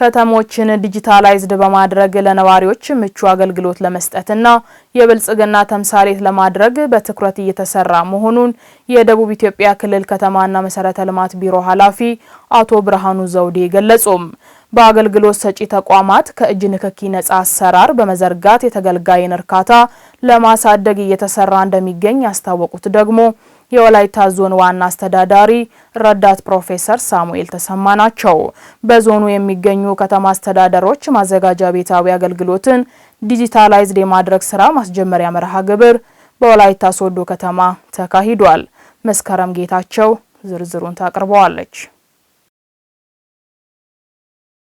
ከተሞችን ዲጂታላይዝድ በማድረግ ለነዋሪዎች ምቹ አገልግሎት ለመስጠትና የብልጽግና ተምሳሌት ለማድረግ በትኩረት እየተሰራ መሆኑን የደቡብ ኢትዮጵያ ክልል ከተማና መሰረተ ልማት ቢሮ ኃላፊ አቶ ብርሃኑ ዘውዴ ገለጹም። በአገልግሎት ሰጪ ተቋማት ከእጅ ንክኪ ነጻ አሰራር በመዘርጋት የተገልጋይን እርካታ ለማሳደግ እየተሰራ እንደሚገኝ ያስታወቁት ደግሞ የወላይታ ዞን ዋና አስተዳዳሪ ረዳት ፕሮፌሰር ሳሙኤል ተሰማ ናቸው። በዞኑ የሚገኙ ከተማ አስተዳደሮች ማዘጋጃ ቤታዊ አገልግሎትን ዲጂታላይዝድ የማድረግ ስራ ማስጀመሪያ መርሃ ግብር በወላይታ ሶዶ ከተማ ተካሂዷል። መስከረም ጌታቸው ዝርዝሩን ታቀርበዋለች።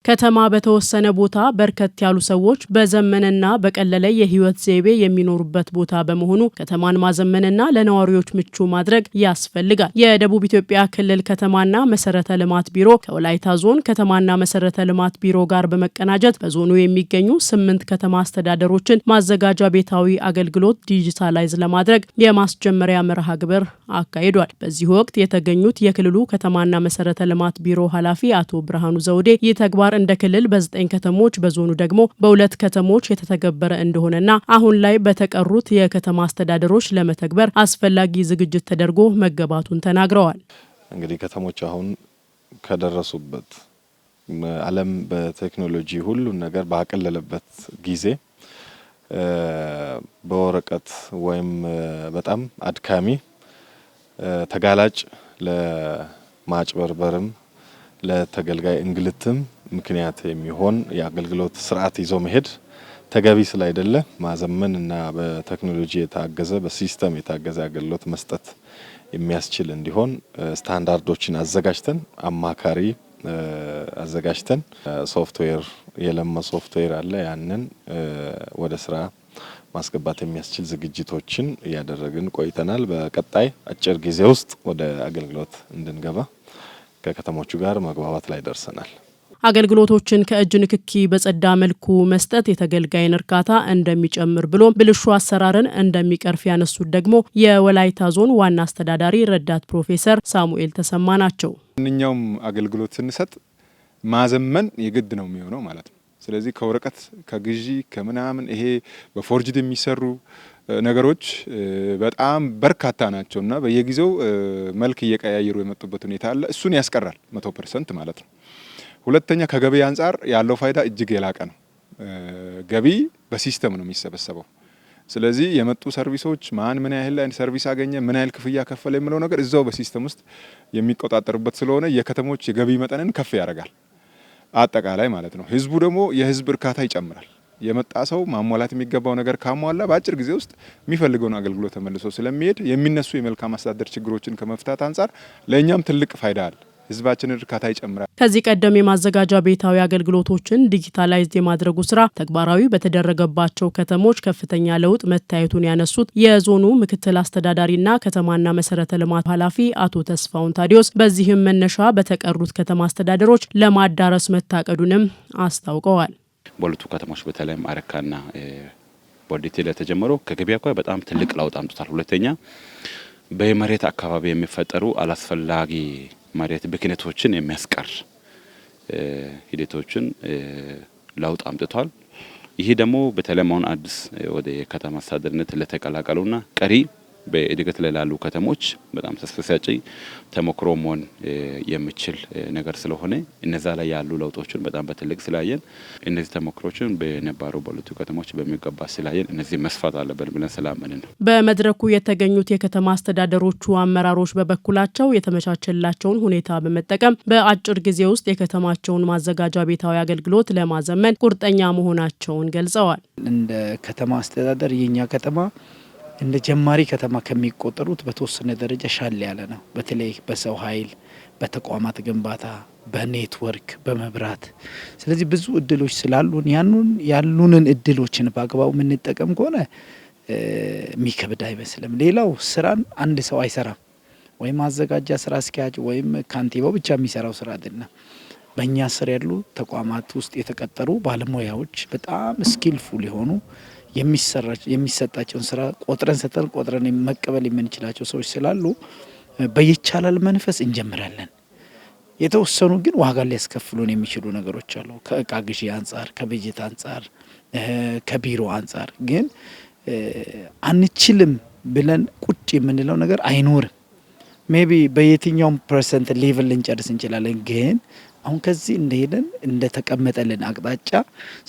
ከተማ በተወሰነ ቦታ በርከት ያሉ ሰዎች በዘመነና በቀለለ የህይወት ዘይቤ የሚኖሩበት ቦታ በመሆኑ ከተማን ማዘመንና ለነዋሪዎች ምቹ ማድረግ ያስፈልጋል። የደቡብ ኢትዮጵያ ክልል ከተማና መሰረተ ልማት ቢሮ ከወላይታ ዞን ከተማና መሰረተ ልማት ቢሮ ጋር በመቀናጀት በዞኑ የሚገኙ 8 ከተማ አስተዳደሮችን ማዘጋጃ ቤታዊ አገልግሎት ዲጂታላይዝ ለማድረግ የማስጀመሪያ መርሃ ግብር አካሂዷል። በዚህ ወቅት የተገኙት የክልሉ ከተማና መሰረተ ልማት ቢሮ ኃላፊ አቶ ብርሃኑ ዘውዴ ይተግባር እንደ ክልል በ9 ከተሞች በዞኑ ደግሞ በ2 ከተሞች የተተገበረ እንደሆነና አሁን ላይ በተቀሩት የከተማ አስተዳደሮች ለመተግበር አስፈላጊ ዝግጅት ተደርጎ መገባቱን ተናግረዋል። እንግዲህ ከተሞች አሁን ከደረሱበት ዓለም በቴክኖሎጂ ሁሉ ነገር ባቀለለበት ጊዜ በወረቀት ወይም በጣም አድካሚ ተጋላጭ ለማጭበርበርም ለተገልጋይ እንግልትም ምክንያት የሚሆን የአገልግሎት ስርዓት ይዞ መሄድ ተገቢ ስላይደለ ማዘመን እና በቴክኖሎጂ የታገዘ በሲስተም የታገዘ አገልግሎት መስጠት የሚያስችል እንዲሆን ስታንዳርዶችን አዘጋጅተን አማካሪ አዘጋጅተን ሶፍትዌር የለማ ሶፍትዌር አለ ያንን ወደ ስራ ማስገባት የሚያስችል ዝግጅቶችን ያደረግን ቆይተናል። በቀጣይ አጭር ጊዜ ውስጥ ወደ አገልግሎት እንድንገባ ከከተሞቹ ጋር መግባባት ላይ ደርሰናል። አገልግሎቶችን ከእጅ ንክኪ በጸዳ መልኩ መስጠት የተገልጋይን እርካታ እንደሚጨምር ብሎ ብልሹ አሰራርን እንደሚቀርፍ ያነሱት ደግሞ የወላይታ ዞን ዋና አስተዳዳሪ ረዳት ፕሮፌሰር ሳሙኤል ተሰማ ናቸው። እኛውም አገልግሎት ስንሰጥ ማዘመን የግድ ነው የሚሆነው ማለት ነው። ስለዚህ ከወረቀት ከግዢ ከምናምን ይሄ በፎርጅድ የሚሰሩ ነገሮች በጣም በርካታ ናቸውና በየጊዜው መልክ እየቀያየሩ የመጡበት ሁኔታ አለ። እሱን ያስቀራል 100% ማለት ነው። ሁለተኛ ከገቢ አንፃር ያለው ፋይዳ እጅግ የላቀ ነው። ገቢ በሲስተም ነው የሚሰበሰበው። ስለዚህ የመጡ ሰርቪሶች ማን ምን ያህል ላይ ሰርቪስ አገኘ ምን ያህል ክፍያ ከፈለ የሚለው ነገር እዛው በሲስተም ውስጥ የሚቆጣጠርበት ስለሆነ የከተሞች የገቢ መጠንን ከፍ ያደርጋል አጠቃላይ ማለት ነው። ህዝቡ ደግሞ የህዝብ እርካታ ይጨምራል። የመጣ ሰው ማሟላት የሚገባው ነገር ካሟላ በአጭር ጊዜ ውስጥ የሚፈልገውን አገልግሎት ተመልሶ ስለሚሄድ የሚነሱ የመልካም አስተዳደር ችግሮችን ከመፍታት አንፃር ለኛም ትልቅ ፋይዳ አለ። ህዝባችን እርካታ ይጨምራል። ከዚህ ቀደም የማዘጋጃ ቤታዊ አገልግሎቶችን ዲጂታላይዝድ የማድረጉ ስራ ተግባራዊ በተደረገባቸው ከተሞች ከፍተኛ ለውጥ መታየቱን ያነሱት የዞኑ ምክትል አስተዳዳሪና ከተማና መሰረተ ልማት ኃላፊ አቶ ተስፋውን ታዲዮስ በዚህም መነሻ በተቀሩት ከተማ አስተዳደሮች ለማዳረስ መታቀዱንም አስታውቀዋል። በሁለቱ ከተሞች በተለይም አረካና ቦዲቲ ለተጀመረው ከገበያ አኳያ በጣም ትልቅ ለውጥ አምጥቷል። ሁለተኛ በመሬት አካባቢ የሚፈጠሩ አላስፈላጊ መሬት ብክነቶችን የሚያስቀር ሂደቶችን ለውጥ አምጥቷል። ይሄ ደግሞ በተለይም አሁን አዲስ ወደ ከተማ አስተዳደርነት ለተቀላቀሉና ቀሪ በእድገት ላይ ላሉ ከተሞች በጣም ተስፋ ሰጪ ተሞክሮ መሆን የሚችል ነገር ስለሆነ እነዛ ላይ ያሉ ለውጦችን በጣም በትልቅ ስላየን እነዚህ ተሞክሮችን በነባሩ በሁለቱ ከተሞች በሚገባ ስላየን እነዚህ መስፋት አለበት ብለን ስላመንን ነው። በመድረኩ የተገኙት የከተማ አስተዳደሮቹ አመራሮች በበኩላቸው የተመቻቸላቸውን ሁኔታ በመጠቀም በአጭር ጊዜ ውስጥ የከተማቸውን ማዘጋጃ ቤታዊ አገልግሎት ለማዘመን ቁርጠኛ መሆናቸውን ገልጸዋል። እንደ ከተማ አስተዳደር የኛ ከተማ እንደ ጀማሪ ከተማ ከሚቆጠሩት በተወሰነ ደረጃ ሻል ያለ ነው። በተለይ በሰው ኃይል፣ በተቋማት ግንባታ፣ በኔትወርክ፣ በመብራት። ስለዚህ ብዙ እድሎች ስላሉን ያሉንን እድሎችን በአግባቡ የምንጠቀም ከሆነ የሚከብድ አይመስልም። ሌላው ስራን አንድ ሰው አይሰራም። ወይም አዘጋጃ ስራ አስኪያጅ ወይም ካንቲባው ብቻ የሚሰራው ስራ አይደለም። በእኛ ስር ያሉ ተቋማት ውስጥ የተቀጠሩ ባለሙያዎች በጣም ስኪልፉል የሆኑ የሚሰጣቸውን ስራ ቆጥረን መቀበል የምንችላቸው ሰዎች ስላሉ በይቻላል መንፈስ እንጀምራለን። የተወሰኑ ግን ዋጋ ሊያስከፍሉን የሚችሉ ነገሮች አሉ። ከእቃ ግዢ አንጻር፣ ከበጀት አንጻር፣ ከቢሮ አንጻር ግን አንችልም ብለን ቁጭ የምንለው ነገር አይኖርም። ሜቢ በየትኛውም ፐርሰንት ሌቭል ልንጨርስ እንችላለን። ግን አሁን ከዚህ እንደሄደን እንደተቀመጠልን አቅጣጫ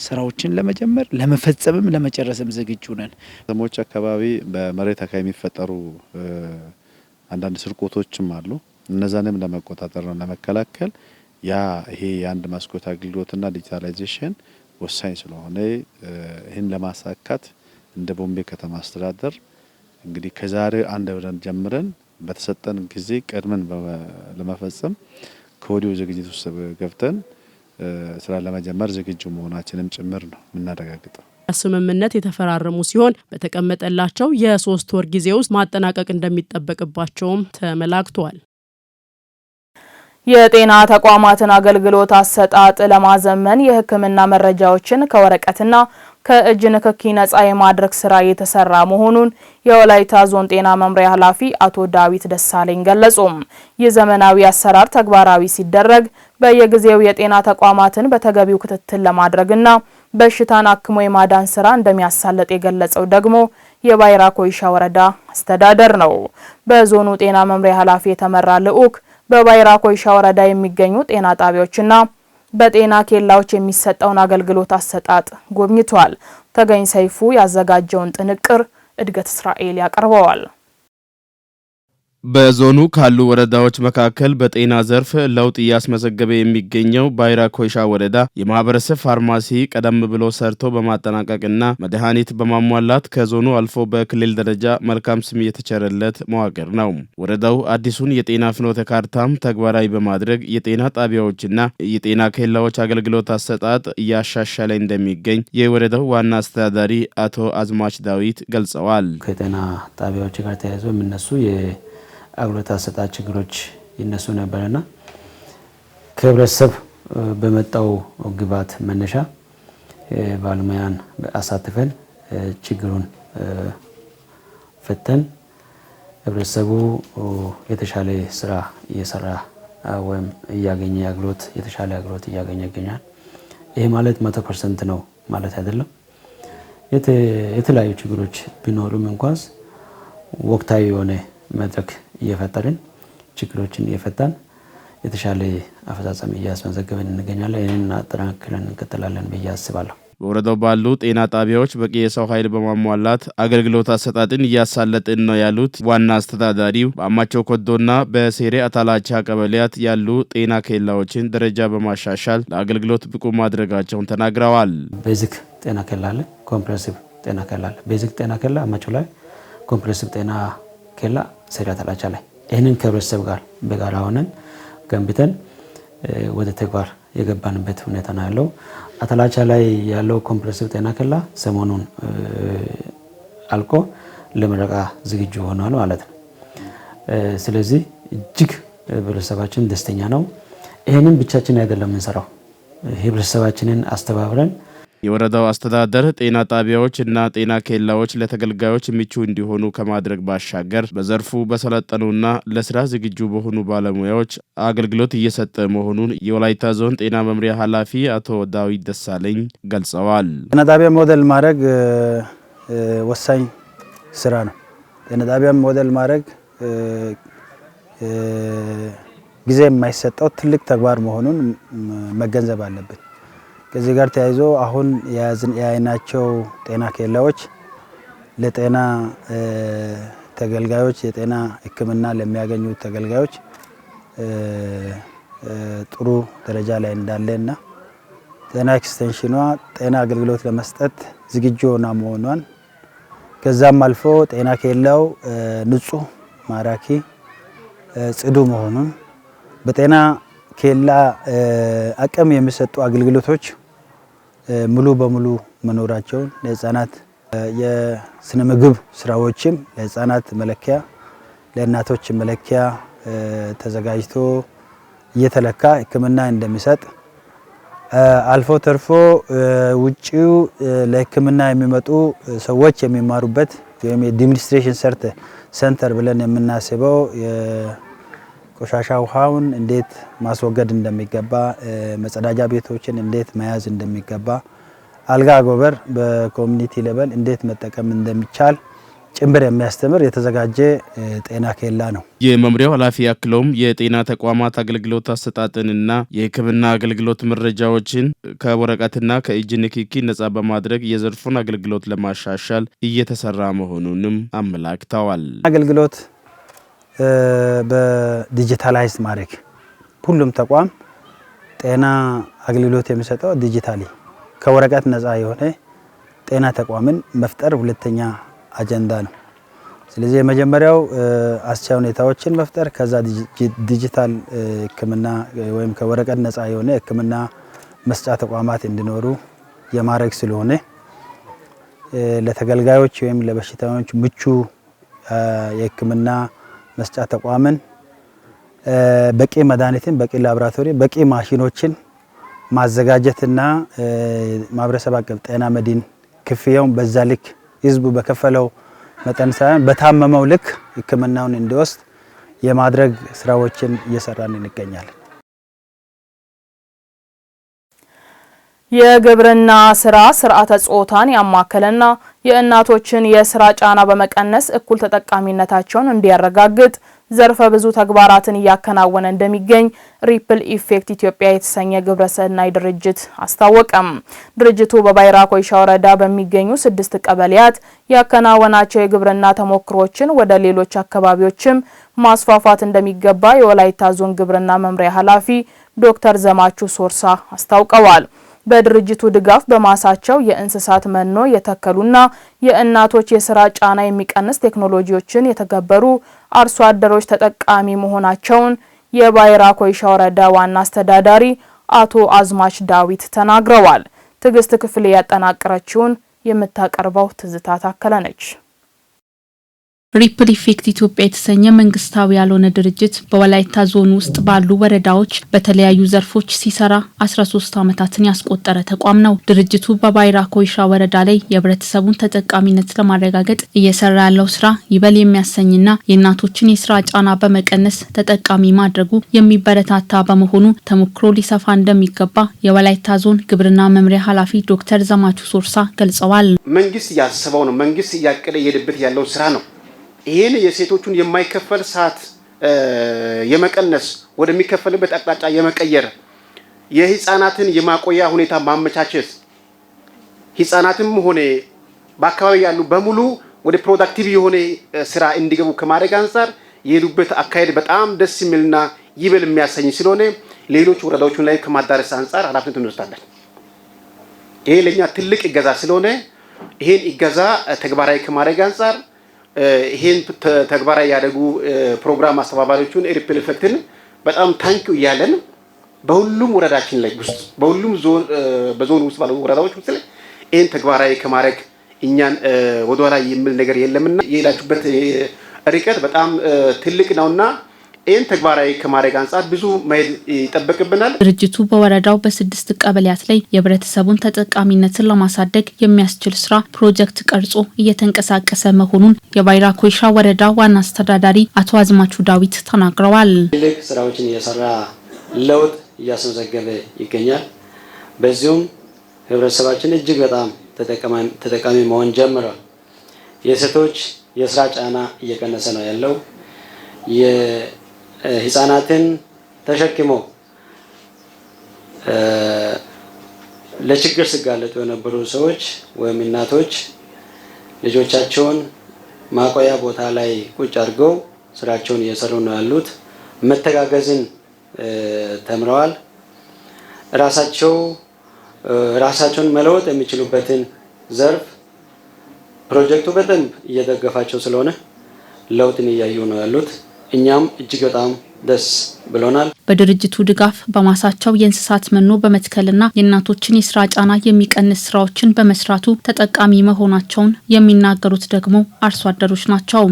ስራዎችን ለመጀመር ለመፈጸምም ለመጨረስም ዝግጁ ነን። ከተሞች አካባቢ በመሬት አካባቢ የሚፈጠሩ አንዳንድ ስርቆቶችም አሉ። እነዛንም ለመቆጣጠር ነው ለመከላከል ይሄ የአንድ መስኮት አገልግሎትና ዲጂታላይዜሽን ወሳኝ ስለሆነ ይህን ለማሳካት እንደ ቦምቤ ከተማ አስተዳደር እንግዲህ ከዛሬ አንድ ብለን ጀምረን በተሰጠን ጊዜ ቀድመን ለመፈጸም ከወዲሁ ዝግጅት ውስጥ ገብተን ስራ ለመጀመር ዝግጁ መሆናችንም ጭምር ነው የምናረጋግጠው። ስምምነት የተፈራረሙ ሲሆን በተቀመጠላቸው የ3 ወር ጊዜ ውስጥ ማጠናቀቅ እንደሚጠበቅባቸውም ተመላክቷል። የጤና ተቋማትን አገልግሎት አሰጣጥ ለማዘመን የሕክምና መረጃዎችን ከወረቀትና ከእጅ ንክኪ ነጻ የማድረግ ስራ የተሰራ መሆኑን የወላይታ ዞን ጤና መምሪያ ኃላፊ አቶ ዳዊት ደሳለኝ ገለጹ። የዘመናዊ አሰራር ተግባራዊ ሲደረግ በየጊዜው የጤና ተቋማትን በተገቢው ክትትል ለማድረግና በሽታን አክሞ የማዳን ስራ እንደሚያሳልጥ የገለጸው ደግሞ የባይራ ኮይሻ ወረዳ አስተዳደር ነው። በዞኑ ጤና መምሪያ ኃላፊ የተመራ ልዑክ በባይራ ኮይሻ ወረዳ የሚገኙ ጤና ጣቢያዎችና በጤና ኬላዎች የሚሰጠውን አገልግሎት አሰጣጥ ጎብኝቷል። ተገኝ ሰይፉ ያዘጋጀውን ጥንቅር እድገት እስራኤል ያቀርበዋል። በዞኑ ካሉ ወረዳዎች መካከል በጤና ዘርፍ ለውጥ እያስመዘገበ የሚገኘው ባይራ ኮይሻ ወረዳ የማህበረሰብ ፋርማሲ ቀደም ብሎ ሰርቶ በማጠናቀቅና መድኃኒት በማሟላት ከዞኑ አልፎ በክልል ደረጃ መልካም ስም የተቸረለት መዋቅር ነው። ወረዳው አዲሱን የጤና ፍኖተ ካርታም ተግባራዊ በማድረግ የጤና ጣቢያዎችና የጤና ኬላዎች አገልግሎት አሰጣጥ እያሻሻለ እንደሚገኝ የወረዳው ዋና አስተዳዳሪ አቶ አዝማች ዳዊት ገልጸዋል። ከጤና ጣቢያዎች ጋር ተያይዞ የሚነሱ አገልግሎት አሰጣጥ ችግሮች ይነሱ ነበርና ከህብረተሰብ በመጣው ግብዓት መነሻ ባለሙያን አሳትፈን ችግሩን ፈተን ህብረተሰቡ የተሻለ ስራ እየሰራ ወይም እያገኘ የተሻለ አገልግሎት እያገኘ ይገኛል። ይሄ ማለት 100% ነው ማለት አይደለም። የተለያዩ ችግሮች ቢኖሩም እንኳን ወቅታዊ የሆነ መድረክ እየፈጠርን ችግሮችን እየፈታን የተሻለ አፈጻጸም እያስመዘገበን እንገኛለን። ይህንን አጠናክረን እንቀጥላለን ብዬ አስባለሁ። በወረዳው ባሉ ጤና ጣቢያዎች በቂ የሰው ኃይል በማሟላት አገልግሎት አሰጣጥን እያሳለጥን ነው ያሉት ዋና አስተዳዳሪው በአማቸው ኮዶና በሴሬ አታላቻ ቀበሌያት ያሉ ጤና ኬላዎችን ደረጃ በማሻሻል ለአገልግሎት ብቁ ማድረጋቸውን ተናግረዋል። ቤዚክ ጤና ኬላ አለ፣ ኮምፕሬሄንሲቭ ጤና ኬላ አለ። ቤዚክ ጤና ኬላ አማቸው ላይ፣ ኮምፕሬሄንሲቭ ጤና ኬላ ሴሬ አታላቻ ላይ። ይህንን ከህብረተሰብ ጋር በጋራ ሆነን ገንብተን ወደ ተግባር የገባንበት ሁኔታ ነው ያለው። አታላቻ ላይ ያለው ኮምፕሬሄንሲቭ ጤና ኬላ ሰሞኑን አልቆ ለምረቃ ዝግጁ ሆኗል ማለት ነው። ስለዚህ እጅግ ህብረተሰባችን ደስተኛ ነው። ይህንን ብቻችን አይደለም የምንሰራው፣ ህብረተሰባችንን አስተባብረን የወረዳው አስተዳደር ጤና ጣቢያዎች እና ጤና ኬላዎች ለተገልጋዮች ምቹ እንዲሆኑ ከማድረግ ባሻገር በዘርፉ በሰለጠኑና ለስራ ዝግጁ በሆኑ ባለሙያዎች አገልግሎት እየሰጠ መሆኑን የወላይታ ዞን ጤና መምሪያ ኃላፊ አቶ ዳዊት ደሳለኝ ገልጸዋል። ጤና ጣቢያ ሞዴል ማድረግ ወሳኝ ስራ ነው። ጤና ጣቢያ ሞዴል ማድረግ ጊዜ የማይሰጠው ትልቅ ተግባር መሆኑን መገንዘብ አለብን። ከዚህ ጋር ተያይዞ አሁን የያዝናቸው ጤና ኬላዎች ለጤና ተገልጋዮች የጤና ሕክምና ለሚያገኙ ተገልጋዮች ጥሩ ደረጃ ላይ እንዳለና ጤና ኤክስቴንሽኗ ጤና አገልግሎት ለመስጠት ዝግጁ ሆና መሆኗን ከዛም አልፎ ጤና ኬላው ንጹህ፣ ማራኪ፣ ጽዱ መሆኑን በጤና ኬላ አቅም የሚሰጡ አገልግሎቶች ሙሉ በሙሉ መኖራቸውን ለህፃናት የስነ ምግብ ስራዎችም ለህፃናት መለኪያ ለእናቶች መለኪያ ተዘጋጅቶ እየተለካ ህክምና እንደሚሰጥ አልፎ ተርፎ ውጪው ለህክምና የሚመጡ ሰዎች የሚማሩበት ወይም የዲሞንስትሬሽን ሴንተር ብለን የምናስበው ቆሻሻ ውሃውን እንዴት ማስወገድ እንደሚገባ፣ መጸዳጃ ቤቶችን እንዴት መያዝ እንደሚገባ፣ አልጋ አጎበር በኮሚኒቲ ሌቨል እንዴት መጠቀም እንደሚቻል ጭምር የሚያስተምር የተዘጋጀ ጤና ኬላ ነው። የመምሪያው ኃላፊ አክለውም የጤና ተቋማት አገልግሎት አሰጣጥንና የሕክምና አገልግሎት መረጃዎችን ከወረቀትና ከእጅ ንክኪ ነጻ በማድረግ የዘርፉን አገልግሎት ለማሻሻል እየተሰራ መሆኑንም አመላክተዋል። አገልግሎት በዲጂታላይዝ ማድረግ ሁሉም ተቋም ጤና አገልግሎት የሚሰጠው ዲጂታሊ ከወረቀት ነጻ የሆነ ጤና ተቋምን መፍጠር ሁለተኛ አጀንዳ ነው። ስለዚህ የመጀመሪያው አስቻይ ሁኔታዎችን መፍጠር ከዛ ዲጂታል ሕክምና ወይም ከወረቀት ነጻ የሆነ ሕክምና መስጫ ተቋማት እንዲኖሩ የማድረግ ስለሆነ ለተገልጋዮች ወይም ለበሽታዎች ምቹ የሕክምና መስጫ ተቋምን በቂ መድኃኒትን፣ በቂ ላቦራቶሪ፣ በቂ ማሽኖችን ማዘጋጀትና ማህበረሰብ አቀፍ ጤና መድን ክፍያውን በዛ ልክ ህዝቡ በከፈለው መጠን ሳይሆን በታመመው ልክ ህክምናውን እንዲወስድ የማድረግ ስራዎችን እየሰራን እንገኛለን። የግብርና ስራ ስርዓተ ጾታን ያማከለና የእናቶችን የስራ ጫና በመቀነስ እኩል ተጠቃሚነታቸውን እንዲያረጋግጥ ዘርፈ ብዙ ተግባራትን እያከናወነ እንደሚገኝ ሪፕል ኢፌክት ኢትዮጵያ የተሰኘ ግብረሰናይ ድርጅት አስታወቀም። ድርጅቱ በባይራ ኮይሻ ወረዳ በሚገኙ 6 ቀበሌያት ያከናወናቸው የግብርና ተሞክሮችን ወደ ሌሎች አካባቢዎችም ማስፋፋት እንደሚገባ የወላይታ ዞን ግብርና መምሪያ ኃላፊ ዶክተር ዘማቹ ሶርሳ አስታውቀዋል። በድርጅቱ ድጋፍ በማሳቸው የእንስሳት መኖ የተከሉና የእናቶች የስራ ጫና የሚቀንስ ቴክኖሎጂዎችን የተገበሩ አርሶ አደሮች ተጠቃሚ መሆናቸውን የባይራ ኮይሻ ወረዳ ዋና አስተዳዳሪ አቶ አዝማች ዳዊት ተናግረዋል። ትግስት ክፍል ያጠናቀረችውን የምታቀርበው ትዝታ ታከለ ነች። ሪፕል ኢፌክት ኢትዮጵያ የተሰኘ መንግስታዊ ያልሆነ ድርጅት በወላይታ ዞን ውስጥ ባሉ ወረዳዎች በተለያዩ ዘርፎች ሲሰራ 13 ዓመታትን ያስቆጠረ ተቋም ነው። ድርጅቱ በባይራ ኮይሻ ወረዳ ላይ የህብረተሰቡን ተጠቃሚነት ለማረጋገጥ እየሰራ ያለው ስራ ይበል የሚያሰኝና የእናቶችን የስራ ጫና በመቀነስ ተጠቃሚ ማድረጉ የሚበረታታ በመሆኑ ተሞክሮ ሊሰፋ እንደሚገባ የወላይታ ዞን ግብርና መምሪያ ኃላፊ ዶክተር ዘማቹ ሶርሳ ገልጸዋል። መንግስት ያስበው ነው። መንግስት እያቀደ የሄደበት ያለው ስራ ነው። ይሄን የሴቶቹን የማይከፈል ሰዓት የመቀነስ ወደሚከፈልበት አቅጣጫ የመቀየር የህፃናትን የማቆያ ሁኔታ ማመቻቸት ህፃናትም ሆነ በአካባቢ ያሉ በሙሉ ወደ ፕሮዳክቲቭ የሆነ ስራ እንዲገቡ ከማድረግ አንፃር የሄዱበት አካሄድ በጣም ደስ የሚልና ይበል የሚያሰኝ ስለሆነ ሌሎች ወረዳዎችን ላይ ከማዳረስ አንፃር ኃላፊነቱን እንወስዳለን። ይሄ ለኛ ትልቅ እገዛ ስለሆነ ይሄን እገዛ ተግባራዊ ከማድረግ አንፃር ይሄን ተግባራዊ ያደረጉ ፕሮግራም አስተባባሪዎቹን ሪፕል ኢፌክትን በጣም ታንኪው እያለን በሁሉም ወረዳችን ላይ ውስጥ በሁሉም ዞን በዞን ውስጥ ባሉ ወረዳዎች ውስጥ ላይ ይሄን ተግባራዊ ከማድረግ እኛን ወደኋላ የሚል ነገር የለምና የሄዳችሁበት ርቀት በጣም ትልቅ ነውና ይህን ተግባራዊ ከማድረግ አንጻር ብዙ መሄድ ይጠበቅብናል። ድርጅቱ በወረዳው በ6 ቀበሌያት ላይ የህብረተሰቡን ተጠቃሚነትን ለማሳደግ የሚያስችል ስራ ፕሮጀክት ቀርጾ እየተንቀሳቀሰ መሆኑን የባይራ ኮይሻ ወረዳ ዋና አስተዳዳሪ አቶ አዝማቹ ዳዊት ተናግረዋል። ትልቅ ስራዎችን እየሰራ ለውጥ እያስመዘገበ ይገኛል። በዚሁም ህብረተሰባችን እጅግ በጣም ተጠቃሚ መሆን ጀምሯል። የሴቶች የስራ ጫና እየቀነሰ ነው ያለው። የህፃናትን ተሸክሞ ለችግር ሲጋለጡ የነበሩ ሰዎች ወይም እናቶች ልጆቻቸውን ማቆያ ቦታ ላይ ቁጭ አድርገው ስራቸውን እየሰሩ ነው ያሉት። መተጋገዝን ተምረዋል። ራሳቸውን መለወጥ የሚችሉበትን ዘርፍ ፕሮጀክቱ በደንብ እየደገፋቸው ስለሆነ ለውጥን እያዩ ነው ያሉት። እኛም እጅግ በጣም ደስ ብሎናል። በድርጅቱ ድጋፍ በማሳቸው የእንስሳት መኖ በመትከልና የእናቶችን የስራ ጫና የሚቀንስ ስራዎችን በመስራቱ ተጠቃሚ መሆናቸውን የሚናገሩት ደግሞ አርሶ አደሮች ናቸው።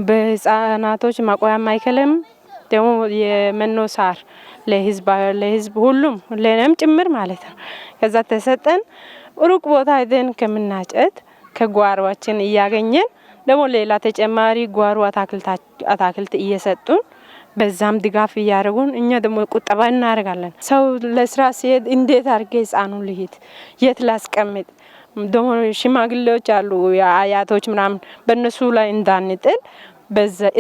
በህፃናቶች ማቆያ ማይከልም ደግሞ የመኖ ሳር ለህዝብ ሁሉም ለነም ጭምር ማለት ነው። ከዛ ተሰጠን ሩቅ ቦታ ሄደን ከምናጨት ከጓሯችን እያገኘን ደግሞ ሌላ ተጨማሪ ጓሮ አታክልት እየሰጡን በዛም ድጋፍ እያደረጉን እኛ ደግሞ ቁጠባ እናደርጋለን። ሰው ለስራ ሲሄድ እንዴት አድርጌ ህፃኑን ልሂድ የት ላስቀምጥ ደግሞ ሽማግሌዎች አሉ አያቶች ምናምን በእነሱ ላይ እንዳንጥል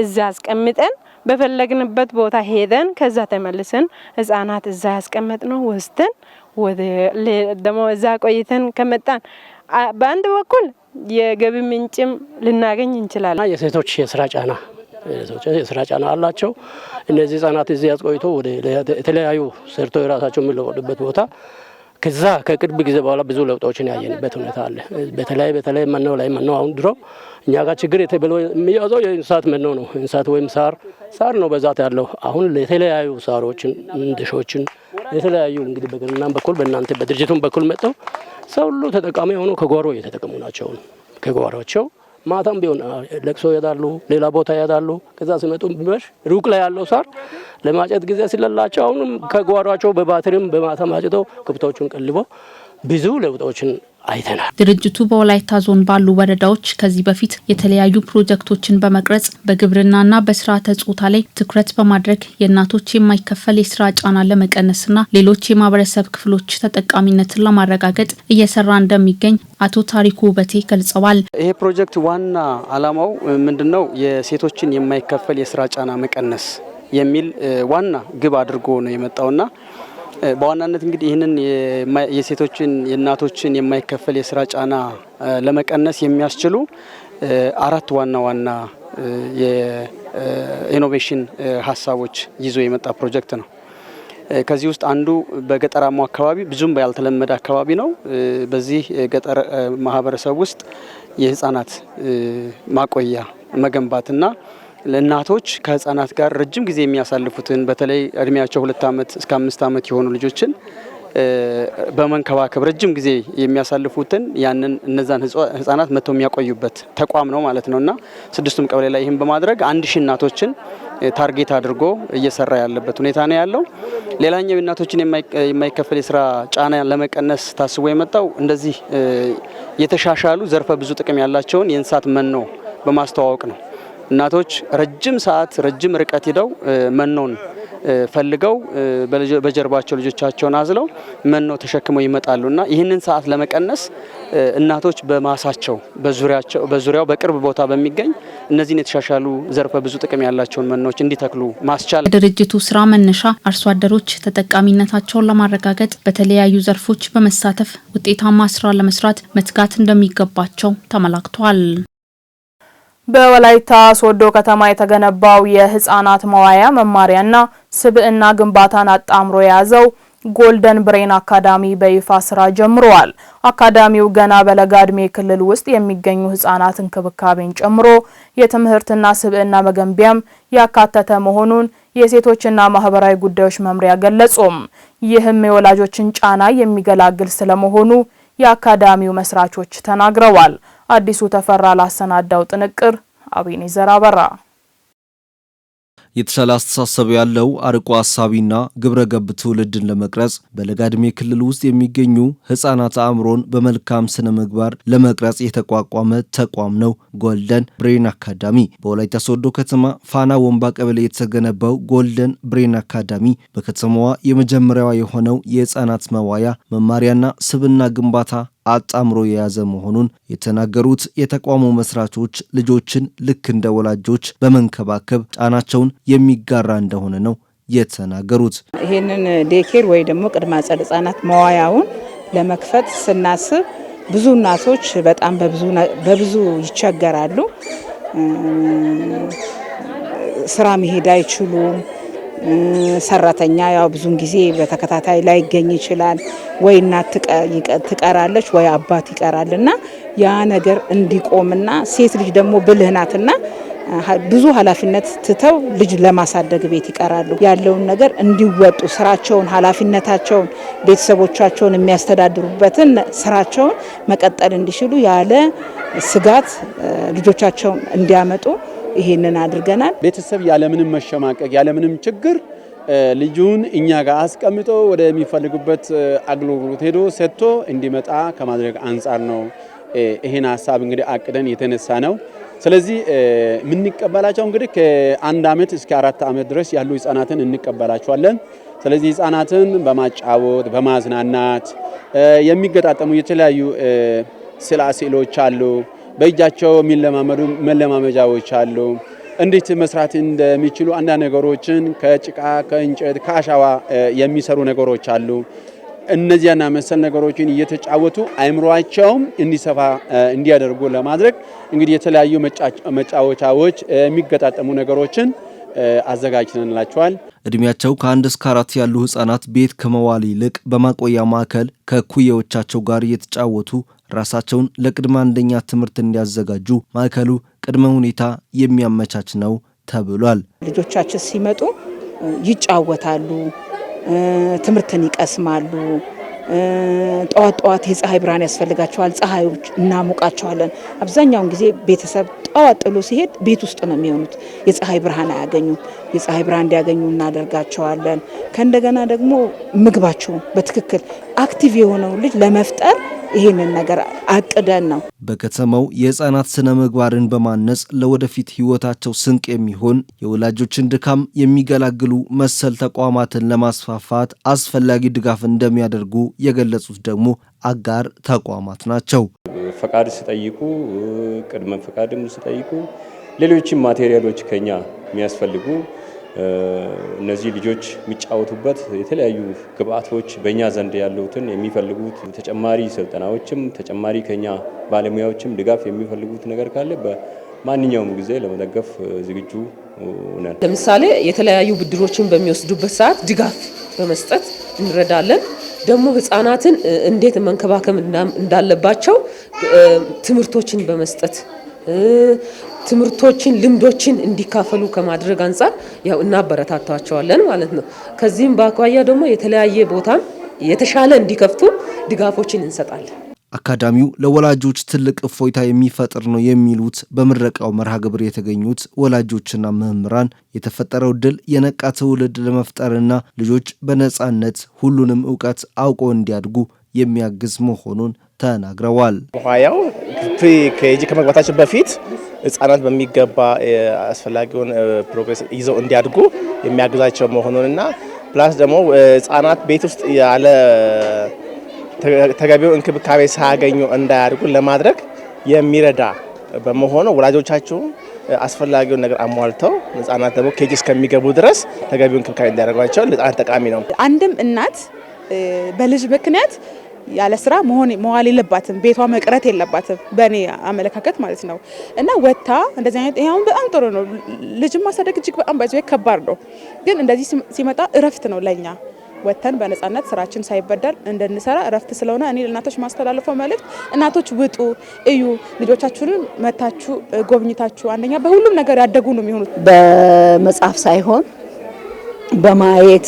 እዛ አስቀምጠን በፈለግንበት ቦታ ሄደን ከዛ ተመልሰን ህፃናት እዛ ያስቀመጥነው ወስደን ወደ ደግሞ እዛ ቆይተን ከመጣን በአንድ በኩል የገቢ ምንጭም ልናገኝ እንችላለን። የሴቶች የስራ ጫና አላቸው። እነዚህ ህፃናት እዚህ ያስቆይቶ ወደ የተለያዩ ሰርቶ የራሳቸው የሚለወጡበት ቦታ ከዛ ከቅርብ ጊዜ በኋላ ብዙ ለውጦችን ያየንበት ሁኔታ አለ። በተለይ መኖ ላይ መኖ አሁን ድሮ እኛ ጋር ችግር የተበለው የሚያዘው የእንስሳት መኖ ነው። እንስሳት ወይም ሳር ነው በዛት ያለው። አሁን ለተለያዩ ሳሮችን እንደሾችን የተለያዩ እንግዲህ በግብርናም በኩል በእናንተ በድርጅቱም በኩል መጥተው ሰው ሁሉ ተጠቃሚ ሆኖ ከጓሮ እየተጠቀሙ ናቸው። ከጓሮቸው ማታም ቢሆን ለቅሶ ይሄዳሉ፣ ሌላ ቦታ ይሄዳሉ። ከዛ ሲመጡ ሩቅ ላይ ያለው ሳር ለማጨት ጊዜ ስለላቸው አሁንም ከጓሯቸው በባትሪም በማታ ማጭተው ከብቶቹን ቀልበው ብዙ ለውጦችን አይተናል። ድርጅቱ በወላይታ ዞን ባሉ ወረዳዎች ከዚህ በፊት የተለያዩ ፕሮጀክቶችን በመቅረጽ በግብርናና በስርዓተ ጾታ ላይ ትኩረት በማድረግ የእናቶች የማይከፈል የስራ ጫና ለመቀነስና ሌሎች የማህበረሰብ ክፍሎች ተጠቃሚነትን ለማረጋገጥ እየሰራ እንደሚገኝ አቶ ታሪኩ ውበቴ ገልጸዋል። ይሄ ፕሮጀክት ዋና አላማው ምንድነው? የሴቶችን የማይከፈል የስራ ጫና መቀነስ የሚል ዋና ግብ አድርጎ ነው የመጣውና በዋናነት እንግዲህ ይህንን የሴቶችን የእናቶችን የማይከፈል የስራ ጫና ለመቀነስ የሚያስችሉ 4 ዋና የኢኖቬሽን ሀሳቦች ይዞ የመጣ ፕሮጀክት ነው። ከዚህ ውስጥ አንዱ በገጠራማው አካባቢ ብዙም ያልተለመደ አካባቢ ነው። በዚህ ገጠር ማህበረሰብ ውስጥ የህፃናት ማቆያ መገንባትና ለእናቶች ከህፃናት ጋር ረጅም ጊዜ የሚያሳልፉትን በተለይ እድሜያቸው 2 ዓመት እስከ 5 ዓመት የሆኑ ልጆችን በመንከባከብ ረጅም ጊዜ የሚያሳልፉትን እነዛን ህፃናት መተው የሚያቆዩበት ተቋም ነው ማለት ነውና 6ቱም ቀበሌ ላይ ይህን በማድረግ 1000 እናቶችን ታርጌት አድርጎ እየሰራ ያለበት ሁኔታ ነው ያለው። ሌላኛው እናቶችን የማይከፈል የስራ ጫና ለመቀነስ ታስቦ የመጣው እንደዚህ የተሻሻሉ ዘርፈ ብዙ ጥቅም ያላቸውን የእንስሳት መኖ በማስተዋወቅ ነው። እናቶች ረጅም ሰዓት ረጅም ርቀት ሄደው መኖን ፈልገው በጀርባቸው ልጆቻቸውን አዝለው መኖ ተሸክመው ይመጣሉና ይህንን ሰዓት ለመቀነስ እናቶች በማሳቸው በዙሪያው በቅርብ ቦታ በሚገኝ እነዚህን የተሻሻሉ ዘርፈ ብዙ ጥቅም ያላቸውን መኖች እንዲተክሉ ማስቻል። ድርጅቱ ስራ መነሻ አርሶ አደሮች ተጠቃሚነታቸውን ለማረጋገጥ በተለያዩ ዘርፎች በመሳተፍ ውጤታማ ስራ ለመስራት መትጋት እንደሚገባቸው ተመላክቷል። በወላይታ ሶዶ ከተማ የተገነባው የህፃናት መዋያ መማሪያና ስብዕና ግንባታን አጣምሮ የያዘው ጎልደን ብሬን አካዳሚ በይፋ ስራ ጀምሯል። አካዳሚው ገና በለጋ ዕድሜ ክልል ውስጥ የሚገኙ ህፃናት እንክብካቤን ጨምሮ የትምህርትና ስብዕና መገንቢያም ያካተተ መሆኑን የሴቶችና ማህበራዊ ጉዳዮች መምሪያ ገለጹም። ይህም የወላጆችን ጫና የሚገላግል ስለመሆኑ የአካዳሚው መስራቾች ተናግረዋል። አዲሱ ተፈራ ላሰናዳው ጥንቅር አቤኔዘር አበራ። የተሻለ አስተሳሰብ ያለው አርቆ ሀሳቢና ግብረ ገብ ትውልድን ለመቅረጽ በለጋ ዕድሜ ክልል ውስጥ የሚገኙ ህፃናት አእምሮን በመልካም ስነ ምግባር ለመቅረጽ የተቋቋመ ተቋም ነው ጎልደን ብሬን አካዳሚ። በወላይታ ሶዶ ከተማ ፋና ወንባ ቀበሌ የተገነባው ጎልደን ብሬን አካዳሚ በከተማዋ የመጀመሪያዋ የሆነው የህፃናት መዋያ መማሪያና ስብዕና ግንባታ አጣምሮ የያዘ መሆኑን የተናገሩት የተቋሙ መስራቾች ልጆችን ልክ እንደ ወላጆች በመንከባከብ ጫናቸውን የሚጋራ እንደሆነ ነው የተናገሩት። ይሄንን ዴኬር ወይ ደግሞ ቅድመ አጸደ ህጻናት መዋያውን ለመክፈት ስናስብ ብዙ እናቶች በጣም በብዙ ይቸገራሉ። ስራ መሄድ አይችሉም። ሰራተኛ ያው ብዙን ጊዜ በተከታታይ ላይ ይገኝ ይችላል። ወይ እናት ትቀራለች ወይ አባት ይቀራልና ያ ነገር እንዲቆምና ሴት ልጅ ደግሞ ብልህ ናትና ብዙ ኃላፊነት ትተው ልጅ ለማሳደግ ቤት ይቀራሉ። ያለውን ነገር እንዲወጡ ስራቸውን፣ ኃላፊነታቸውን፣ ቤተሰቦቻቸውን የሚያስተዳድሩበትን ስራቸውን መቀጠል እንዲችሉ ያለ ስጋት ልጆቻቸውን እንዲያመጡ ይሄንን አድርገናል። ቤተሰብ ያለምንም መሸማቀቅ ያለምንም ችግር ልጁን እኛ ጋር አስቀምጦ ወደሚፈልጉበት አገልግሎት ሄዶ ሰጥቶ እንዲመጣ ከማድረግ አንጻር ነው ይሄን ሀሳብ እንግዲህ አቅደን የተነሳ ነው። ስለዚህ የምንቀበላቸው እንግዲህ ከ1 ዓመት እስከ 4 ዓመት ድረስ ያሉ ህፃናትን እንቀበላቸዋለን። ስለዚህ ህፃናትን በማጫወት በማዝናናት የሚገጣጠሙ የተለያዩ ስዕሎች አሉ። በእጃቸው የሚለማመዱ መለማመጃዎች አሉ። እንዴት መስራት እንደሚችሉ አንዳንድ ነገሮችን ከጭቃ ከእንጨት ከአሻዋ የሚሰሩ ነገሮች አሉ። እነዚያና መሰል ነገሮችን እየተጫወቱ አይምሮአቸውም እንዲሰፋ እንዲያደርጉ ለማድረግ እንግዲህ የተለያዩ መጫወቻዎች የሚገጣጠሙ ነገሮችን አዘጋጅተንላቸዋል። እድሜያቸው ከ1 እስከ 4 ያሉ ህጻናት ቤት ከመዋል ይልቅ በማቆያ ማዕከል ከኩያዎቻቸው ጋር እየተጫወቱ ራሳቸውን ለቅድመ አንደኛ ትምህርት እንዲያዘጋጁ ማዕከሉ ቅድመ ሁኔታ የሚያመቻች ነው ተብሏል። ልጆቻችን ሲመጡ ይጫወታሉ፣ ትምህርትን ይቀስማሉ። ጠዋት የፀሐይ ብርሃን ያስፈልጋቸዋል። ፀሐዮች እናሞቃቸዋለን። አብዛኛውን ጊዜ ቤተሰብ ጠዋት ጥሎ ሲሄድ ቤት ውስጥ ነው የሚሆኑት። የፀሐይ ብርሃን አያገኙም። የፀሐይ ብርሃን እንዲያገኙ እናደርጋቸዋለን። ከእንደገና ደግሞ ምግባቸው በትክክል አክቲቭ የሆነው ልጅ ለመፍጠር ይሄንን ነገር አቅደን ነው። በከተማው የህፃናት ስነ ምግባርን በማነጽ ለወደፊት ህይወታቸው ስንቅ የሚሆን የወላጆችን ድካም የሚገላግሉ መሰል ተቋማትን ለማስፋፋት አስፈላጊ ድጋፍ እንደሚያደርጉ የገለጹት ደግሞ አጋር ተቋማት ናቸው። ፈቃድ ሲጠይቁ ቅድመ ፈቃድም ሲጠይቁ ሌሎችም ማቴሪያሎች ከኛ የሚያስፈልጉ እነዚህ ልጆች የሚጫወቱበት የተለያዩ ግብአቶች በእኛ ዘንድ ያሉትን የሚፈልጉት ተጨማሪ ስልጠናዎችም ተጨማሪ ከኛ ባለሙያዎችም ድጋፍ የሚፈልጉት ነገር ካለ በማንኛውም ጊዜ ለመደገፍ ዝግጁ ነን። ለምሳሌ የተለያዩ ብድሮችን በሚወስዱበት ሰዓት ድጋፍ በመስጠት እንረዳለን። ደግሞ ህፃናትን እንዴት መንከባከብ እንዳለባቸው ትምህርቶችን በመስጠት ትምህርቶችን ልምዶችን እንዲካፈሉ ከማድረግ አንፃር ያው እናበረታታቸዋለን ማለት ነው። ከዚህም ባቋያ ደግሞ የተለያየ ቦታም የተሻለ እንዲከፍቱ ድጋፎችን እንሰጣለን። አካዳሚው ለወላጆች ትልቅ እፎይታ የሚፈጥር ነው የሚሉት በምረቃው መርሃ ግብር የተገኙት ወላጆችና መምህራን የተፈጠረው ድል የነቃ ትውልድ ለመፍጠርና ልጆች በነጻነት ሁሉንም ዕውቀት አውቆ እንዲያድጉ የሚያግዝ መሆኑን ተናግረዋል። ሆያው ከጂ ከመግባታቸው በፊት ህፃናት በሚገባ አስፈላጊውን ፕሮግሬስ ይዘው እንዲያድጉ የሚያግዛቸው መሆኑንና ፕላስ ደግሞ ህፃናት ቤት ውስጥ ያለ ተገቢው እንክብካቤ ሳያገኙ እንዳያድጉ ለማድረግ የሚረዳ በመሆኑ ወላጆቻቸው አስፈላጊውን ነገር አሟልተው ህፃናት ደግሞ ኬጂ እስከሚገቡ ድረስ ተገቢውን እንክብካቤ እንዲያደርጓቸው ለህፃናት ጠቃሚ ነው። አንድም እናት በልጅ ምክንያት ያለ ስራ መዋል የለባትም፣ ቤቷ መቅረት የለባትም በእኔ አመለካከት ማለት ነው። እና ወታ እንደዚህ አይነት ይሄውን በጣም ጥሩ ነው። ልጅም ማሳደግ እጅግ በጣም ከባድ ነው። ግን እንደዚህ ሲመጣ እረፍት ነው ለኛ። ወተን በነጻነት ስራችን ሳይበደል እንድንሰራ እረፍት ስለሆነ እኔ ለእናቶች ማስተላለፈው መልእክት እናቶች ውጡ፣ እዩ፣ ልጆቻችሁን መታችሁ ጎብኝታችሁ አንደኛ በሁሉም ነገር ያደጉ ነው የሚሆኑት። በመጽሐፍ ሳይሆን በማየት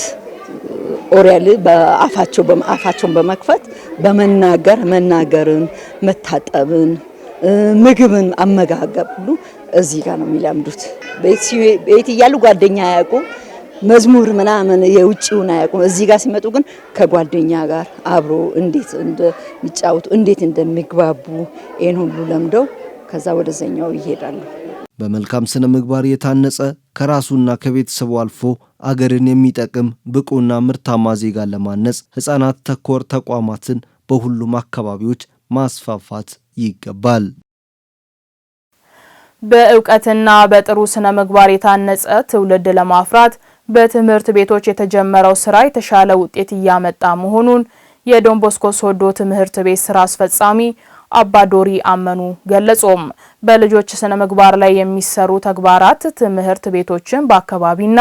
ኦሪያል በአፋቸውን በመክፈት መናገርን፣ መታጠብን፣ ምግብን አመጋገብ ሁሉ እዚህ ጋር ነው የሚለምዱት። ቤት እያሉ ጓደኛ አያውቁም፣ መዝሙር ምናምን የውጪውን አያውቁም። እዚህ ጋር ሲመጡ ግን ከጓደኛ ጋር አብሮ እንዴት እንደሚጫወቱ እንዴት እንደሚግባቡ ይሄን ሁሉ ለምደው ከዛ ወደዛኛው ይሄዳሉ። በመልካም ስነ ምግባር የታነጸ ከራሱና ከቤተሰቡ አልፎ አገርን የሚጠቅም ብቁና ምርታማ ዜጋ ለማነጽ ህፃናት ተኮር ተቋማትን በሁሉም አካባቢዎች ማስፋፋት ይገባል። በእውቀትና በጥሩ ስነ ምግባር የታነጸ ትውልድ ለማፍራት በትምህርት ቤቶች የተጀመረው ስራ የተሻለ ውጤት እያመጣ መሆኑን የዶን ቦስኮ ሶዶ ትምህርት ቤት ስራ አስፈጻሚ አባዶሪ አመኑ ገለጾም። በልጆች ስነ ምግባር ላይ የሚሰሩ ተግባራት ትምህርት ቤቶችን በአካባቢና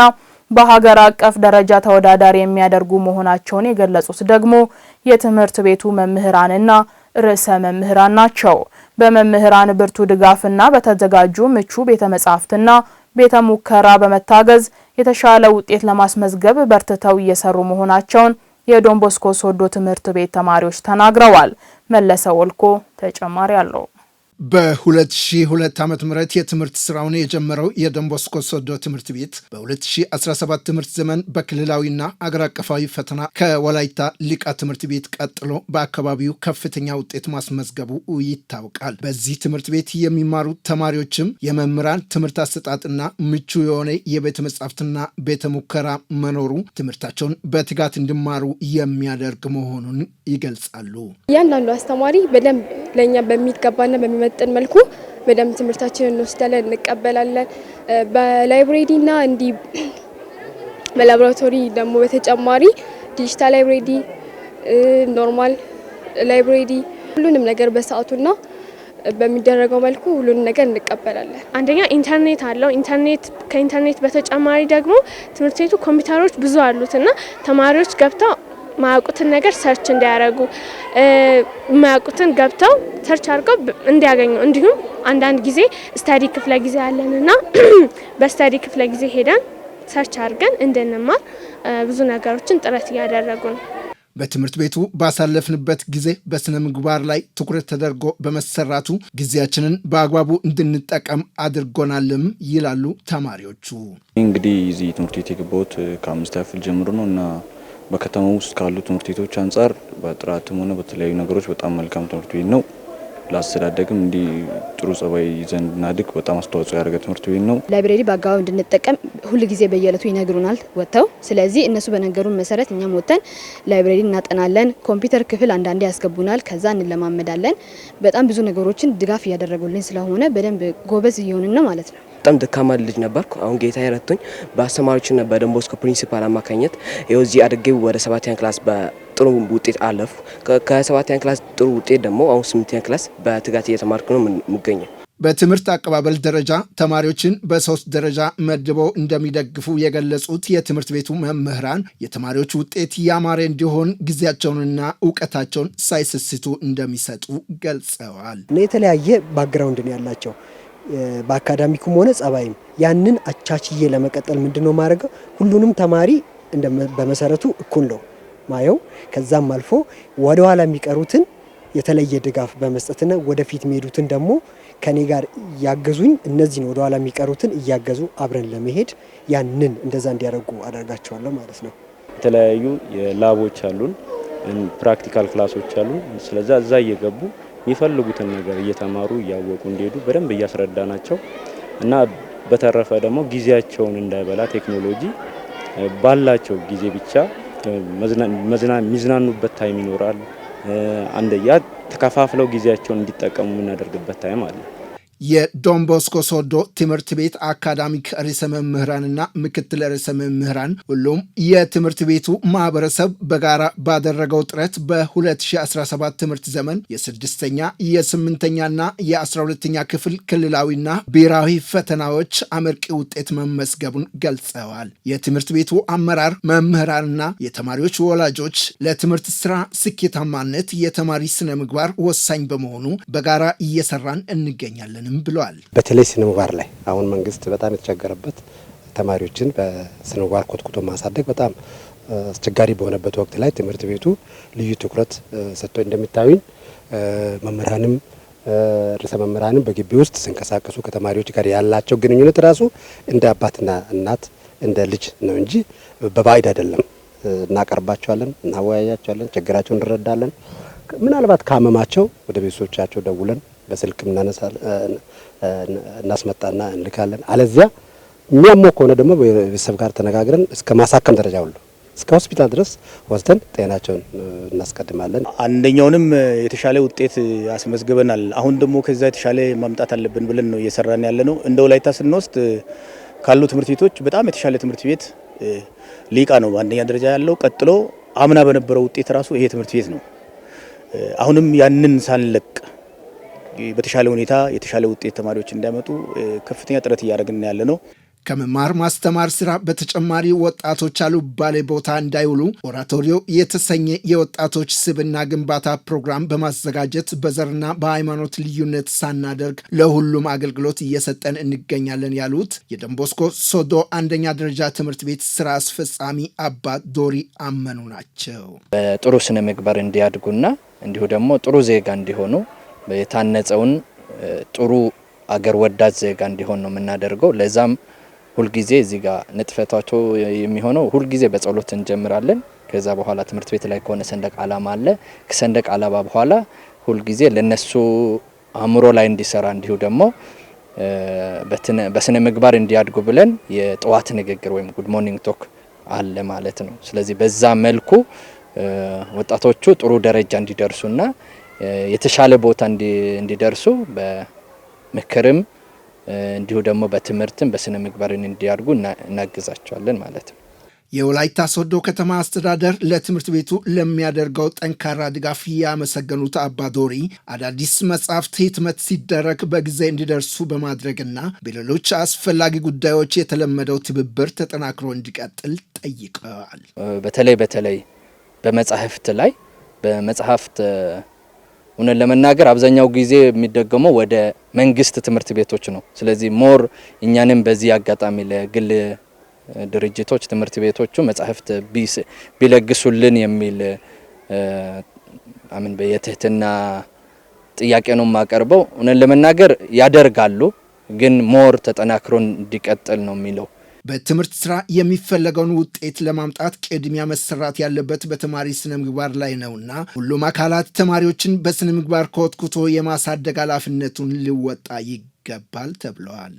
በሀገር አቀፍ ደረጃ ተወዳዳሪ የሚያደርጉ መሆናቸውን የገለጹት ደግሞ የትምህርት ቤቱ መምህራንና ርዕሰ መምህራን ናቸው። በመምህራን ብርቱ ድጋፍና በተዘጋጁ ምቹ ቤተ መጻሕፍትና ቤተ ሙከራ በመታገዝ የተሻለ ውጤት ለማስመዝገብ በርትተው እየሰሩ መሆናቸውን የዶን ቦስኮ ሶዶ ትምህርት ቤት ተማሪዎች ተናግረዋል። መለሰ ወልኮ ተጨማሪ አለው። በ2002 ዓ.ም የትምህርት ስራውን የጀመረው የዶን ቦስኮ ሶዶ ትምህርት ቤት በ2017 ትምህርት ዘመን በክልላዊና አገር አቀፋዊ ፈተና ከወላይታ ሊቃ ትምህርት ቤት ቀጥሎ በአካባቢው ከፍተኛ ውጤት ማስመዝገቡ ይታወቃል። በዚህ ትምህርት ቤት የሚማሩ ተማሪዎችም የመምህራን ትምህርት አሰጣጥና ምቹ የሆነ የቤተ መጻሕፍትና ቤተ ሙከራ መኖሩ ትምህርታቸውን በትጋት እንዲማሩ የሚያደርግ መሆኑን ይገልጻሉ። እያንዳንዱ አስተማሪ በደንብ ለኛ በሚገባና በሚመጥን መልኩ በደንብ ትምህርታችንን እንወስዳለን፣ እንቀበላለን። በላይብሬሪና እንዲ በላቦራቶሪ ደግሞ በተጨማሪ ዲጂታል ላይብሬሪ፣ ኖርማል ላይብሬሪ ሁሉንም ነገር በሰዓቱና በሚደረገው መልኩ ሁሉንም ነገር እንቀበላለን። አንደኛ ኢንተርኔት አለው። ከኢንተርኔት በተጨማሪ ደግሞ ትምህርት ቤቱ ኮምፒውተሮች ብዙ አሉትና ተማሪዎች ገብተው ማያውቁትን ነገር ሰርች እንዲያደርጉ ማያውቁትን ገብተው ሰርች አድርገው እንዲያገኙ፣ እንዲሁም አንዳንድ ጊዜ ስታዲ ክፍለ ጊዜ አለንና በስታዲ ክፍለ ጊዜ ሄደን ሰርች አድርገን እንድንማር ብዙ ነገሮችን ጥረት እያደረጉ ነው። በትምህርት ቤቱ ባሳለፍንበት ጊዜ በስነ ምግባር ላይ ትኩረት ተደርጎ በመሰራቱ ጊዜያችንን በአግባቡ እንድንጠቀም አድርጎናልም ይላሉ ተማሪዎቹ። እንግዲህ እዚህ ትምህርት ቤት የገባሁት ከ5ኛ ክፍል ጀምሮ ነው እና በከተማ ውስጥ ካሉ ትምህርት ቤቶች አንጻር በጥራትም ሆነ በተለያዩ ነገሮች በጣም መልካም ትምህርት ቤት ነው። ላስተዳደግም እንዲህ ጥሩ ጸባይ ይዘን እንድናድግ በጣም አስተዋጽኦ ያደረገ ትምህርት ቤት ነው። ላይብሬሪ በአግባቡ እንድንጠቀም ሁሉ ጊዜ በየዕለቱ ይነግሩናል ወጥተው። ስለዚህ እነሱ በነገሩን መሰረት እኛም ወጥተን ላይብሬሪ እናጠናለን። ኮምፒውተር ክፍል አንዳንዴ ያስገቡናል፣ ከዛ እንለማመዳለን። በጣም ብዙ ነገሮችን ድጋፍ እያደረጉልን ስለሆነ በደንብ ጎበዝ እየሆንን ነው ማለት ነው። በጣም ደካማ ልጅ ነበርኩ። አሁን ጌታ ይረቱኝ በአስተማሪዎችና በዶን ቦስኮ ፕሪንሲፓል አማካኝነት ይኸው እዚህ አድጌ ወደ 7ኛ ክላስ በጥሩ ውጤት አለፉ። ከ7ኛ ክላስ ጥሩ ውጤት ደግሞ አሁን 8ኛ ክላስ በትጋት እየተማርኩ ነው የምገኘው። በትምህርት አቀባበል ደረጃ ተማሪዎችን በ3 ደረጃ መድበው እንደሚደግፉ የገለጹት የትምህርት ቤቱ መምህራን የተማሪዎች ውጤት ያማረ እንዲሆን ጊዜያቸውንና እውቀታቸውን ሳይሰስቱ እንደሚሰጡ ገልጸዋል። የተለያየ ባክግራውንድ ነው ያላቸው በአካዳሚኩም ሆነ ጸባይም። ያንን አቻችዬ ለመቀጠል ምንድነው ማድረገው? ሁሉንም ተማሪ በመሰረቱ እኩል ነው ማየው። ከዛም አልፎ ወደ ኋላ የሚቀሩትን የተለየ ድጋፍ በመስጠትና ወደፊት የሚሄዱትን ደግሞ ከኔ ጋር ያገዙኝ እነዚህን ወደ ኋላ የሚቀሩትን እያገዙ አብረን ለመሄድ ያንን እንደዛ እንዲያደርጉ አደርጋቸዋለሁ ማለት ነው። የተለያዩ የላቦች አሉን፣ ፕራክቲካል ክላሶች አሉን። ስለዚህ እዛ እየገቡ የሚፈልጉትን ነገር እየተማሩ እያወቁ እንዲሄዱ በደንብ እያስረዳናቸው እና በተረፈ ደግሞ ጊዜያቸውን እንዳይበላ ቴክኖሎጂ ባላቸው ጊዜ ብቻ የሚዝናኑበት ታይም ይኖራል። አንደኛ ተከፋፍለው ጊዜያቸውን እንዲጠቀሙ የምናደርግበት ታይም አለ። የዶን ቦስኮ ሶዶ ትምህርት ቤት አካዳሚክ ርዕሰ መምህራንና ምክትል ርዕሰ መምህራን ሁሉም የትምህርት ቤቱ ማህበረሰብ በጋራ ባደረገው ጥረት በ2017 ትምህርት ዘመን የ6ኛ የ8ኛና የ12ኛ ክፍል ክልላዊና ብሔራዊ ፈተናዎች አመርቂ ውጤት መመስገቡን ገልጸዋል። የትምህርት ቤቱ አመራር፣ መምህራንና የተማሪዎች ወላጆች ለትምህርት ስራ ስኬታማነት የተማሪ ስነ ምግባር ወሳኝ በመሆኑ በጋራ እየሰራን እንገኛለን ብለዋል። በተለይ ስነ ምግባር ላይ አሁን መንግስት በጣም የተቸገረበት ተማሪዎችን በስነ ምግባር ኮትኩቶ ማሳደግ በጣም አስቸጋሪ በሆነበት ወቅት ላይ ትምህርት ቤቱ ልዩ ትኩረት ሰጥቶ እንደሚታዩን መምህራንም ርዕሰ መምህራንም በግቢ ውስጥ ሲንቀሳቀሱ ከተማሪዎች ጋር ያላቸው ግንኙነት ራሱ እንደ አባትና እናት እንደ ልጅ ነው እንጂ በባዕድ አይደለም። እናቀርባቸዋለን፣ እናወያያቸዋለን፣ ችግራቸውን እንረዳለን። ምናልባት ካመማቸው ወደ ቤተሰቦቻቸው ደውለን በስልክ እናስመጣና እንልካለን። አለዚያ የሚያመው ከሆነ ደግሞ በቤተሰብ ጋር ተነጋግረን እስከ ማሳከም ደረጃ ሁሉ እስከ ሆስፒታል ድረስ ወስደን ጤናቸውን እናስቀድማለን። አንደኛውንም የተሻለ ውጤት ያስመዝግበናል። አሁን ደግሞ ከዛ የተሻለ ማምጣት አለብን ብለን ነው እየሰራን ያለ ነው። እንደ ወላይታ ስንወስድ ካሉ ትምህርት ቤቶች በጣም የተሻለ ትምህርት ቤት ሊቃ ነው አንደኛ ደረጃ ያለው። ቀጥሎ አምና በነበረው ውጤት ራሱ ይሄ ትምህርት ቤት ነው። አሁንም ያንን ሳንለቅ በተሻለ ሁኔታ የተሻለ ውጤት ተማሪዎች እንዲያመጡ ከፍተኛ ጥረት እያደረግን ያለ ነው። ከመማር ማስተማር ስራ በተጨማሪ ወጣቶች አልባሌ ቦታ እንዳይውሉ ኦራቶሪዮ የተሰኘ የወጣቶች ስብዕና ግንባታ ፕሮግራም በማዘጋጀት በዘርና በሃይማኖት ልዩነት ሳናደርግ ለሁሉም አገልግሎት እየሰጠን እንገኛለን ያሉት የዶን ቦስኮ ሶዶ አንደኛ ደረጃ ትምህርት ቤት ስራ አስፈጻሚ አባ ዶሪ አመኑ ናቸው። በጥሩ ስነ ምግባር እንዲያድጉና እንዲሁ ደግሞ ጥሩ ዜጋ እንዲሆኑ የታነጸውን ጥሩ አገር ወዳድ ዜጋ እንዲሆን ነው የምናደርገው። ለዛም ሁልጊዜ እዚህ ጋር ንጥፈታቸው የሚሆነው ሁልጊዜ በጸሎት እንጀምራለን። ከዛ በኋላ ትምህርት ቤት ላይ ከሆነ ሰንደቅ ዓላማ አለ። ከሰንደቅ ዓላማ በኋላ ሁልጊዜ ለነሱ አእምሮ ላይ እንዲሰራ እንዲሁ ደግሞ በስነ ምግባር እንዲያድጉ ብለን የጠዋት ንግግር ወይም ጉድ ሞርኒንግ ቶክ አለ ማለት ነው። ስለዚህ በዛ መልኩ ወጣቶቹ ጥሩ ደረጃ እንዲደርሱና የተሻለ ቦታ እንዲደርሱ በምክርም እንዲሁ ደግሞ በትምህርትም በስነ ምግባርን እንዲያድጉ እናግዛቸዋለን ማለት ነው። የወላይታ ሶዶ ከተማ አስተዳደር ለትምህርት ቤቱ ለሚያደርገው ጠንካራ ድጋፍ ያመሰገኑት አባዶሪ አዳዲስ መጽሐፍት ህትመት ሲደረግ በጊዜ እንዲደርሱ በማድረግና በሌሎች አስፈላጊ ጉዳዮች የተለመደው ትብብር ተጠናክሮ እንዲቀጥል ጠይቀዋል። በተለይ በመጽሐፍት ላይ በመጽሐፍት እውነት ለመናገር አብዛኛው ጊዜ የሚደገመው ወደ መንግስት ትምህርት ቤቶች ነው። ስለዚህ ሞር እኛንም በዚህ አጋጣሚ ለግል ድርጅቶች ትምህርት ቤቶቹ መጽሐፍት ቢለግሱልን የሚል የትህትና ጥያቄ ነው የማቀርበው። እውነት ለመናገር ያደርጋሉ፣ ግን ሞር ተጠናክሮ እንዲቀጥል ነው የሚለው። በትምህርት ስራ የሚፈለገውን ውጤት ለማምጣት ቅድሚያ መሰራት ያለበት በተማሪ ስነ ምግባር ላይ ነውና ሁሉም አካላት ተማሪዎችን በስነ ምግባር ኮትኩቶ የማሳደግ ኃላፊነቱን ሊወጣ ይገባል ተብለዋል።